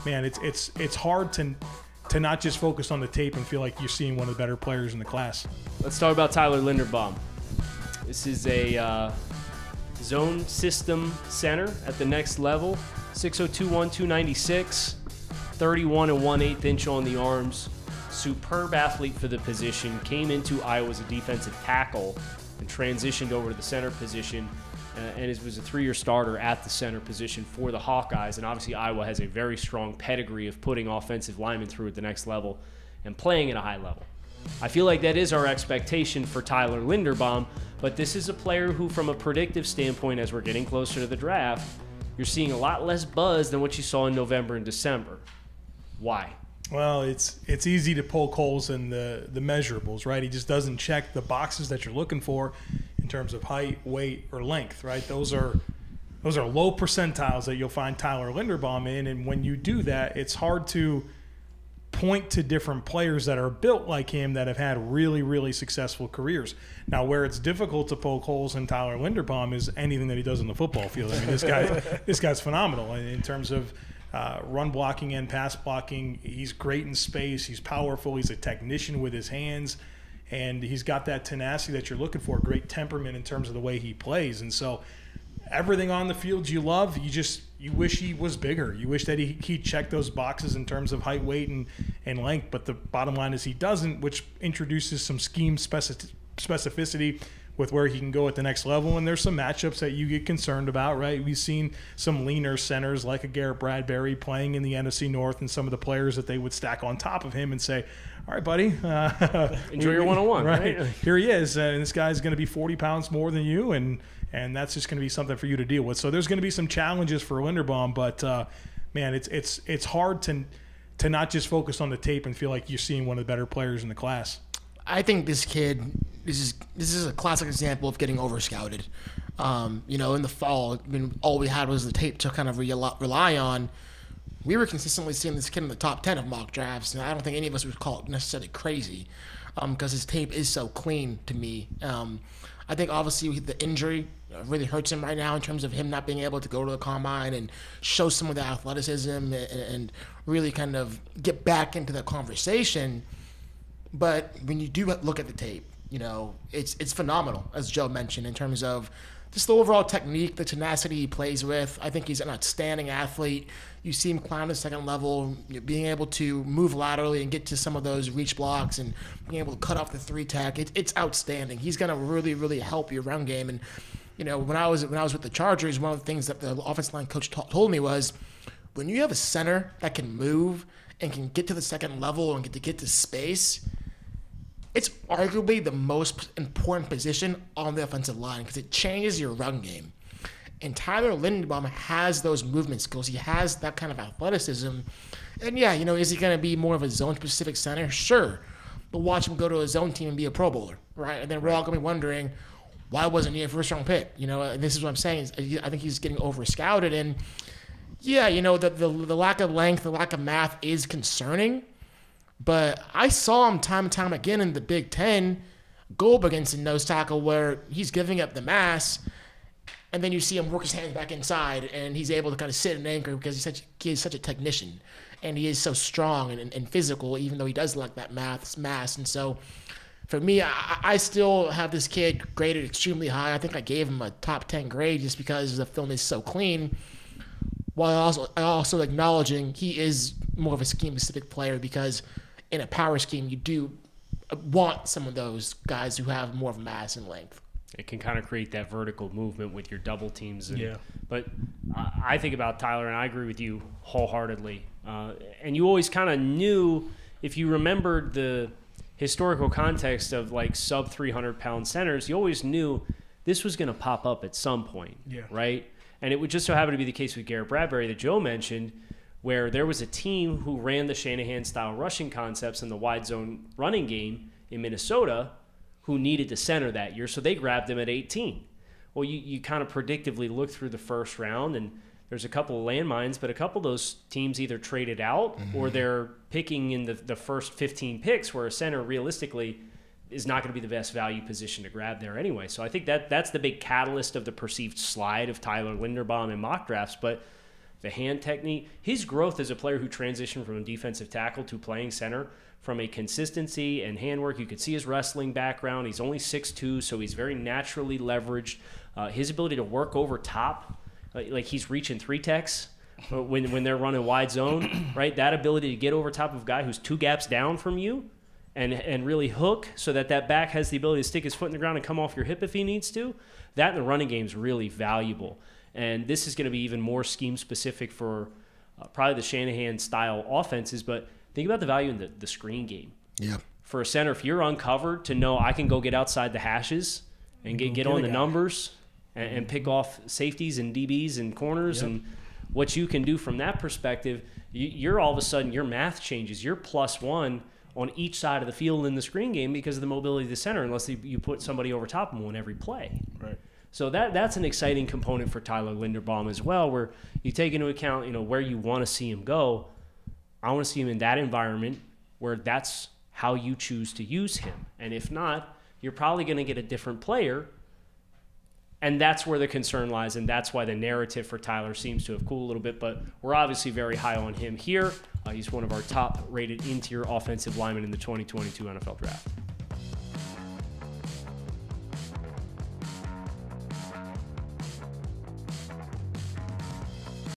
man, it's hard to not just focus on the tape and feel like you're seeing one of the better players in the class. Let's talk about Tyler Linderbaum. This is a zone system center at the next level. 6'2", 296, 31 1/8 inch on the arms. Superb athlete for the position. Came into Iowa as a defensive tackle and transitioned over to the center position. And it was a 3-year starter at the center position for the Hawkeyes. And obviously Iowa has a very strong pedigree of putting offensive linemen through at the next level and playing at a high level. I feel like that is our expectation for Tyler Linderbaum, but this is a player who, from a predictive standpoint, as we're getting closer to the draft, you're seeing a lot less buzz than what you saw in November and December. Why? Well, it's easy to poke holes in the measurables, right? He just doesn't check the boxes that you're looking for in terms of height, weight, or length, right? Those are low percentiles that you'll find Tyler Linderbaum in, and when you do that, it's hard to point to different players that are built like him that have had really, really successful careers. Now, where it's difficult to poke holes in Tyler Linderbaum is anything that he does in the football field. I mean, this guy's phenomenal in terms of run blocking and pass blocking. He's great in space. He's powerful. He's a technician with his hands, and he's got that tenacity that you're looking for, great temperament in terms of the way he plays. And so everything on the field you love, you wish he was bigger. You wish that he checked those boxes in terms of height, weight, and length. But the bottom line is he doesn't, which introduces some scheme specificity with where he can go at the next level. And there's some matchups that you get concerned about, right? We've seen some leaner centers like a Garrett Bradbury playing in the NFC North, and some of the players that they would stack on top of him and say, all right, buddy. Enjoy your one-on-one. Right? Here he is. And this guy's going to be 40 pounds more than you, and that's just going to be something for you to deal with. So there's going to be some challenges for Linderbaum, but, man, it's hard to not just focus on the tape and feel like you're seeing one of the better players in the class. I think this kid, this is a classic example of getting over-scouted. In the fall, when all we had was the tape to kind of rely on, we were consistently seeing this kid in the top 10 of mock drafts, and I don't think any of us would call it necessarily crazy because his tape is so clean to me. I think obviously the injury really hurts him right now in terms of him not being able to go to the combine and show some of the athleticism and really kind of get back into the conversation. But when you do look at the tape, it's phenomenal, as Joe mentioned, in terms of just the overall technique, the tenacity he plays with. I think he's an outstanding athlete. You see him climb the second level, being able to move laterally and get to some of those reach blocks and being able to cut off the 3-tech. It's outstanding. He's going to really, really help your run game. And, when I was with the Chargers, one of the things that the offensive line coach told me was, when you have a center that can move and can get to the second level and get to space, it's arguably the most important position on the offensive line because it changes your run game. And Tyler Linderbaum has those movement skills. He has that kind of athleticism. And yeah, is he going to be more of a zone-specific center? Sure. But watch him go to a zone team and be a Pro Bowler, right? And then we're all going to be wondering, why wasn't he a first-round pick? And this is what I'm saying. I think he's getting over-scouted. And yeah, the lack of length, the lack of math is concerning. But I saw him time and time again in the Big Ten go up against a nose tackle where he's giving up the mass, and then you see him work his hands back inside, and he's able to kind of sit and anchor because he is such a technician, and he is so strong and physical, even though he does lack that mass. And so for me, I still have this kid graded extremely high. I think I gave him a top 10 grade just because the film is so clean, while also acknowledging he is more of a scheme-specific player because in a power scheme, you do want some of those guys who have more of mass and length. It can kind of create that vertical movement with your double teams. Yeah. But I think about Tyler, and I agree with you wholeheartedly. And you always kind of knew, if you remembered the historical context of like sub 300-pound centers, you always knew this was going to pop up at some point, right? And it would just so happen to be the case with Garrett Bradbury that Joe mentioned, where there was a team who ran the Shanahan-style rushing concepts in the wide zone running game in Minnesota who needed the center that year, so they grabbed him at 18. Well, you kind of predictively look through the first round, and there's a couple of landmines, but a couple of those teams either traded out or they're picking in the first 15 picks where a center realistically is not going to be the best value position to grab there anyway. So I think that's the big catalyst of the perceived slide of Tyler Linderbaum in mock drafts, but the hand technique. His growth as a player who transitioned from a defensive tackle to playing center, from a consistency and handwork, you could see his wrestling background. He's only 6'2", so he's very naturally leveraged. His ability to work over top, like he's reaching 3-techs when they're running wide zone, right? That ability to get over top of a guy who's 2 gaps down from you and really hook so that back has the ability to stick his foot in the ground and come off your hip if he needs to. That in the running game is really valuable. And this is going to be even more scheme-specific for probably the Shanahan-style offenses, but think about the value in the screen game. Yeah. For a center, if you're uncovered, to know I can go get outside the hashes and get on the numbers and pick off safeties and DBs and corners, and what you can do from that perspective, you're all of a sudden, your math changes. You're +1 on each side of the field in the screen game because of the mobility of the center, unless you put somebody over top of them on every play. Right. So that's an exciting component for Tyler Linderbaum as well, where you take into account, where you want to see him go. I want to see him in that environment where that's how you choose to use him. And if not, you're probably going to get a different player. And that's where the concern lies, and that's why the narrative for Tyler seems to have cooled a little bit. But we're obviously very high on him here. He's one of our top-rated interior offensive linemen in the 2022 NFL Draft.